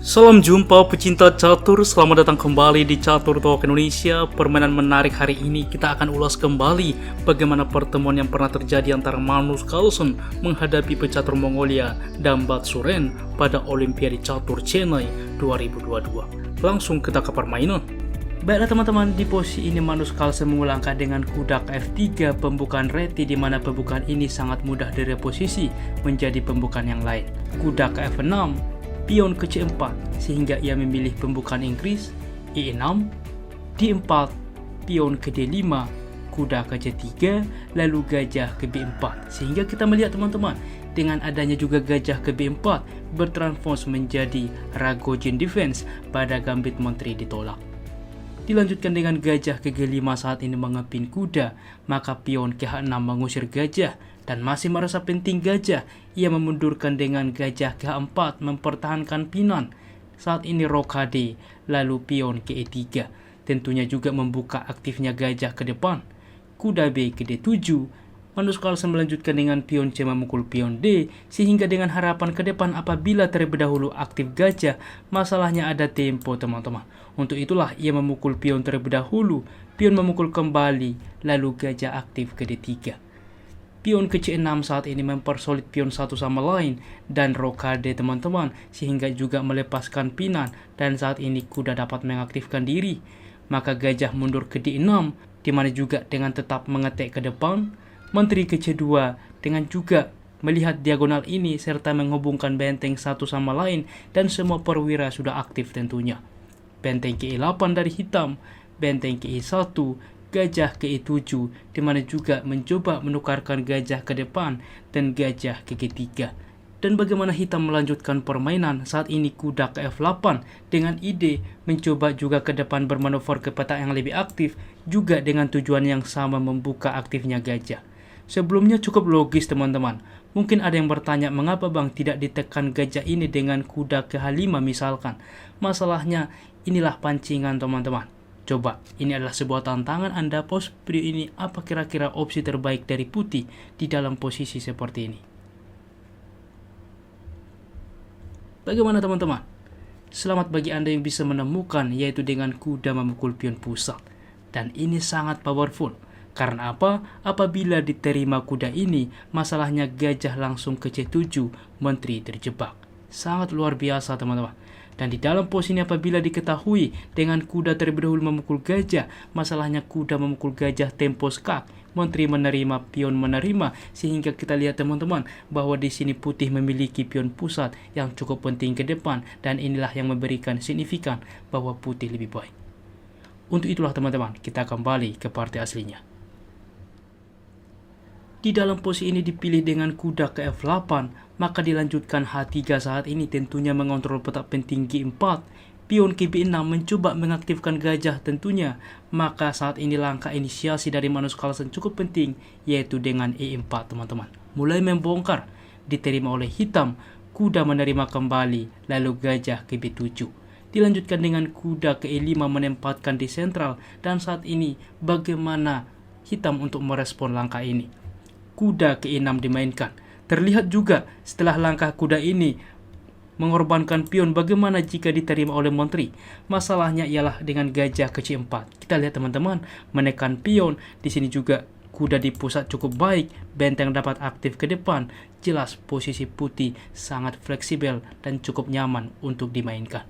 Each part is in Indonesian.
Salam jumpa pecinta catur, selamat datang kembali di Catur Talk Indonesia. Permainan menarik hari ini kita akan ulas kembali bagaimana pertemuan yang pernah terjadi antara Magnus Carlsen menghadapi pecatur Mongolia dan Bat Suren pada Olimpiade Catur Chennai 2022. Langsung kita ke permainan. Baiklah teman-teman, di posisi ini Magnus Carlsen mengulangkan dengan kuda ke F3 pembukaan reti, di mana pembukaan ini sangat mudah direposisi menjadi pembukaan yang lain. Kuda ke F6, pion ke C4 sehingga ia memilih pembukaan Inggris, E6, D4, pion ke D5, kuda ke C3, lalu gajah ke B4 sehingga kita melihat teman-teman dengan adanya juga gajah ke B4 bertransformasi menjadi Ragozin defense pada gambit menteri ditolak. Dilanjutkan dengan gajah ke G5 saat ini mengepin kuda, maka pion ke H6 mengusir gajah dan masih merasa penting gajah, ia memundurkan dengan gajah ke H4 mempertahankan pinon. Saat ini rokade, lalu pion ke E3, tentunya juga membuka aktifnya gajah ke depan. Kuda B ke D7, Magnus Carlsen melanjutkan dengan pion C memukul pion D, sehingga dengan harapan ke depan apabila terlebih dahulu aktif gajah, masalahnya ada tempo teman-teman. Untuk itulah ia memukul pion terlebih dahulu, pion memukul kembali, lalu gajah aktif ke D3. Pion ke C6 saat ini mempersolid pion satu sama lain dan rokade teman-teman, sehingga juga melepaskan pinan dan saat ini kuda dapat mengaktifkan diri. Maka gajah mundur ke D6, di mana juga dengan tetap mengetek ke depan. Menteri ke C2 dengan juga melihat diagonal ini serta menghubungkan benteng satu sama lain dan semua perwira sudah aktif tentunya. Benteng ke E8 dari hitam, benteng ke E1, gajah ke E7, di mana juga mencoba menukarkan gajah ke depan dan gajah ke G3. Dan bagaimana hitam melanjutkan permainan saat ini kuda ke F8 dengan ide mencoba juga ke depan bermanuver ke petak yang lebih aktif juga dengan tujuan yang sama membuka aktifnya gajah. Sebelumnya cukup logis teman-teman. Mungkin ada yang bertanya mengapa bang tidak ditekan gajah ini dengan kuda ke H5 misalkan. Masalahnya inilah pancingan teman-teman. Coba, ini adalah sebuah tantangan Anda pause video ini, apa kira-kira opsi terbaik dari putih di dalam posisi seperti ini. Bagaimana teman-teman? Selamat bagi Anda yang bisa menemukan, yaitu dengan kuda memukul pion pusat. Dan ini sangat powerful. Karena apa? Apabila diterima kuda ini, masalahnya gajah langsung ke C7, menteri terjebak. Sangat luar biasa teman-teman. Dan di dalam posisi ini apabila diketahui dengan kuda terlebih dahulu memukul gajah, masalahnya kuda memukul gajah tempo skak, menteri menerima, pion menerima, sehingga kita lihat teman-teman bahwa di sini putih memiliki pion pusat yang cukup penting ke depan, dan inilah yang memberikan signifikan bahwa putih lebih baik. Untuk itulah teman-teman, kita kembali ke partai aslinya. Di dalam posisi ini dipilih dengan kuda ke F8, maka dilanjutkan H3 saat ini tentunya mengontrol petak penting G4, pion ke B6 mencoba mengaktifkan gajah tentunya, maka saat ini langkah inisiasi dari Magnus Carlsen cukup penting, yaitu dengan E4 teman-teman. Mulai membongkar, diterima oleh hitam, kuda menerima kembali, lalu gajah ke B7. Dilanjutkan dengan kuda ke E5 menempatkan di sentral, dan saat ini bagaimana hitam untuk merespon langkah ini. Kuda ke E6 dimainkan. Terlihat juga setelah langkah kuda ini mengorbankan pion, bagaimana jika diterima oleh menteri. Masalahnya ialah dengan gajah ke C4. Kita lihat teman-teman, menekan pion. Di sini juga kuda di pusat cukup baik, benteng dapat aktif ke depan. Jelas posisi putih sangat fleksibel dan cukup nyaman untuk dimainkan.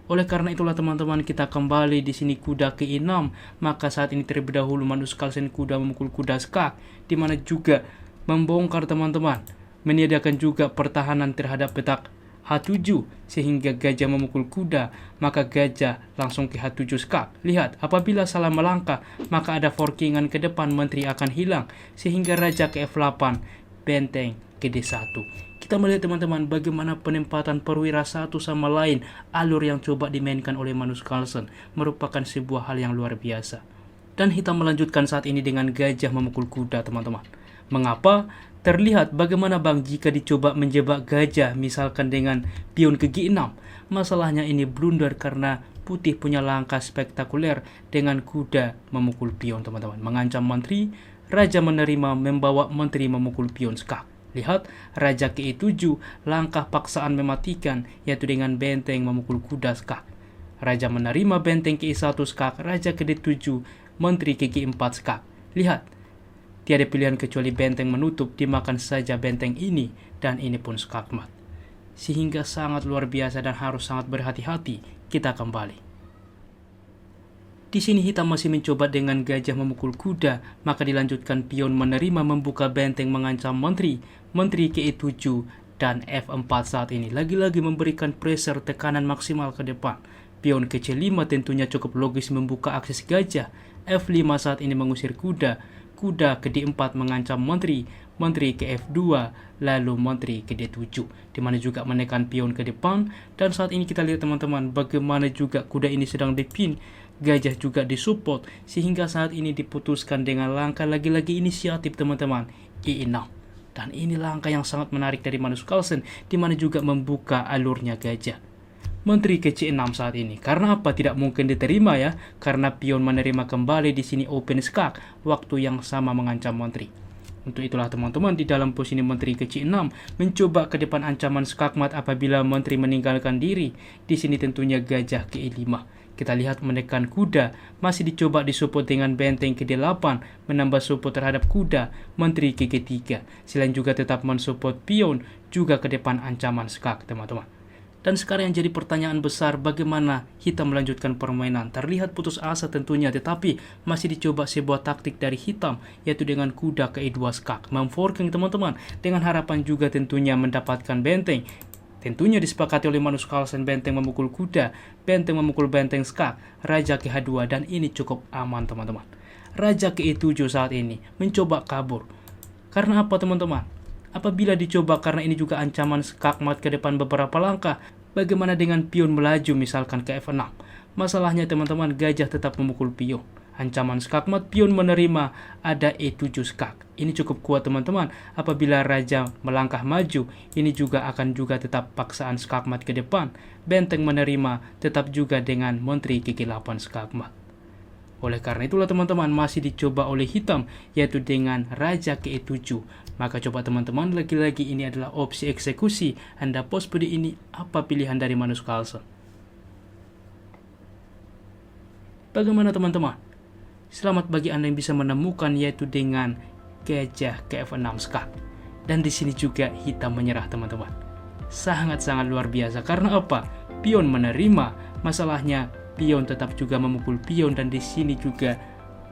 Oleh karena itulah teman-teman, kita kembali di sini kuda ke E6, maka saat ini terlebih dahulu Magnus Carlsen kuda memukul kuda skak, di mana juga membongkar teman-teman, menyediakan juga pertahanan terhadap petak H7 sehingga gajah memukul kuda, maka gajah langsung ke H7 skak. Lihat, apabila salah melangkah, maka ada forkingan ke depan, menteri akan hilang sehingga raja ke F8, benteng ke D1. Kita melihat teman-teman bagaimana penempatan perwira satu sama lain, alur yang coba dimainkan oleh Magnus Carlsen merupakan sebuah hal yang luar biasa. Dan hitam melanjutkan saat ini dengan gajah memukul kuda teman-teman. Mengapa? Terlihat bagaimana bang jika dicoba menjebak gajah misalkan dengan pion ke G6. Masalahnya ini blunder karena putih punya langkah spektakuler dengan kuda memukul pion teman-teman. Mengancam menteri, raja menerima, membawa menteri memukul pion skak. Lihat, Raja ke-7 langkah paksaan mematikan, yaitu dengan benteng memukul kuda skak. Raja menerima benteng ke-1 skak, Raja ke-7 Menteri ke-4 skak. Lihat, tiada pilihan kecuali benteng menutup, dimakan saja benteng ini, dan ini pun skakmat. Sehingga sangat luar biasa dan harus sangat berhati-hati. Kita kembali. Di sini hitam masih mencoba dengan gajah memukul kuda, maka dilanjutkan pion menerima membuka benteng mengancam menteri ke-7 dan F4 saat ini lagi-lagi memberikan pressure tekanan maksimal ke depan. Pion ke C5 tentunya cukup logis membuka akses gajah. F5 saat ini mengusir kuda ke D4 mengancam menteri ke F2, lalu menteri ke D7, di mana juga menekan pion ke depan. Dan saat ini kita lihat teman-teman bagaimana juga kuda ini sedang dipin, gajah juga disupport, sehingga saat ini diputuskan dengan langkah lagi-lagi inisiatif teman-teman, E6. Dan ini langkah yang sangat menarik dari Magnus Carlsen, di mana juga membuka alurnya gajah. Menteri ke C6 saat ini. Karena apa? Tidak mungkin diterima ya, karena pion menerima kembali di sini open skak, waktu yang sama mengancam menteri. Untuk itulah teman-teman, di dalam posisi menteri ke C6 mencoba ke depan ancaman skakmat apabila menteri meninggalkan diri. Di sini tentunya gajah ke E5. Kita lihat menekan kuda, masih dicoba disupport dengan benteng ke D8, menambah support terhadap kuda, menteri ke G3. Selain juga tetap mensupport pion, juga ke depan ancaman skak teman-teman. Dan sekarang yang jadi pertanyaan besar, bagaimana hitam melanjutkan permainan? Terlihat putus asa tentunya, tetapi masih dicoba sebuah taktik dari hitam, yaitu dengan kuda ke E2 skak. Memforking teman-teman, dengan harapan juga tentunya mendapatkan benteng. Tentunya disepakati oleh Magnus Carlsen, benteng memukul kuda, benteng memukul benteng skak, Raja ke H2, dan ini cukup aman teman-teman. Raja ke E7 saat ini mencoba kabur. Karena apa teman-teman? Apabila dicoba karena ini juga ancaman skakmat ke depan beberapa langkah, bagaimana dengan pion melaju misalkan ke F6? Masalahnya teman-teman, gajah tetap memukul pion. Ancaman skakmat, pion menerima, ada E7 skak. Ini cukup kuat teman-teman. Apabila raja melangkah maju, ini juga akan juga tetap paksaan skakmat ke depan. Benteng menerima, tetap juga dengan menteri ke G8 skakmat. Oleh karena itulah teman-teman, masih dicoba oleh hitam, yaitu dengan raja ke E7. Maka coba teman-teman, lagi-lagi ini adalah opsi eksekusi. Anda post video ini, apa pilihan dari Magnus Carlsen? Bagaimana teman-teman? Selamat bagi Anda yang bisa menemukan, yaitu dengan gajah ke F6 skak. Dan di sini juga hitam menyerah teman-teman. Sangat-sangat luar biasa. Karena apa? Pion menerima. Masalahnya pion tetap juga memukul pion, dan di sini juga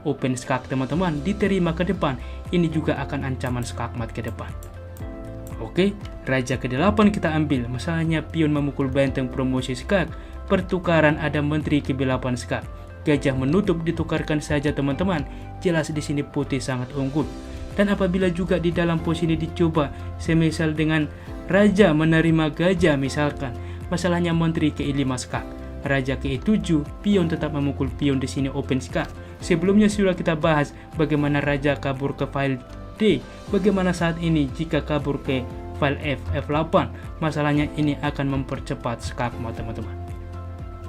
open skak teman-teman diterima ke depan. Ini juga akan ancaman skakmat ke depan. Oke, raja ke 8 kita ambil. Masalahnya pion memukul benteng promosi skak. Pertukaran ada menteri ke B8 skak. Gajah menutup, ditukarkan saja teman-teman. Jelas di sini putih sangat unggul. Dan apabila juga di dalam posisi dicoba, semisal dengan raja menerima gajah misalkan, masalahnya menteri ke E5 skak, raja ke E7, pion tetap memukul pion di sini open skak. Sebelumnya sudah kita bahas bagaimana raja kabur ke file D, bagaimana saat ini jika kabur ke file F8. Masalahnya ini akan mempercepat skakmat teman-teman.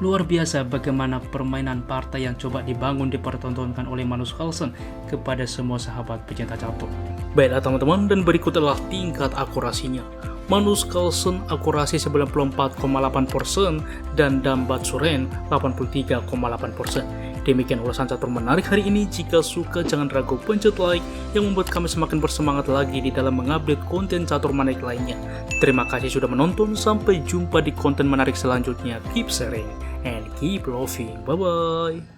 Luar biasa bagaimana permainan partai yang coba dibangun dipertontonkan oleh Magnus Carlsen kepada semua sahabat pecinta catur. Baiklah teman-teman, dan berikut adalah tingkat akurasinya. Magnus Carlsen akurasi 94,8% dan Dambat Suren 83,8%. Demikian ulasan catur menarik hari ini. Jika suka jangan ragu pencet like yang membuat kami semakin bersemangat lagi di dalam mengupdate konten catur menarik lainnya. Terima kasih sudah menonton, sampai jumpa di konten menarik selanjutnya. Keep sharing and keep loving. Bye bye.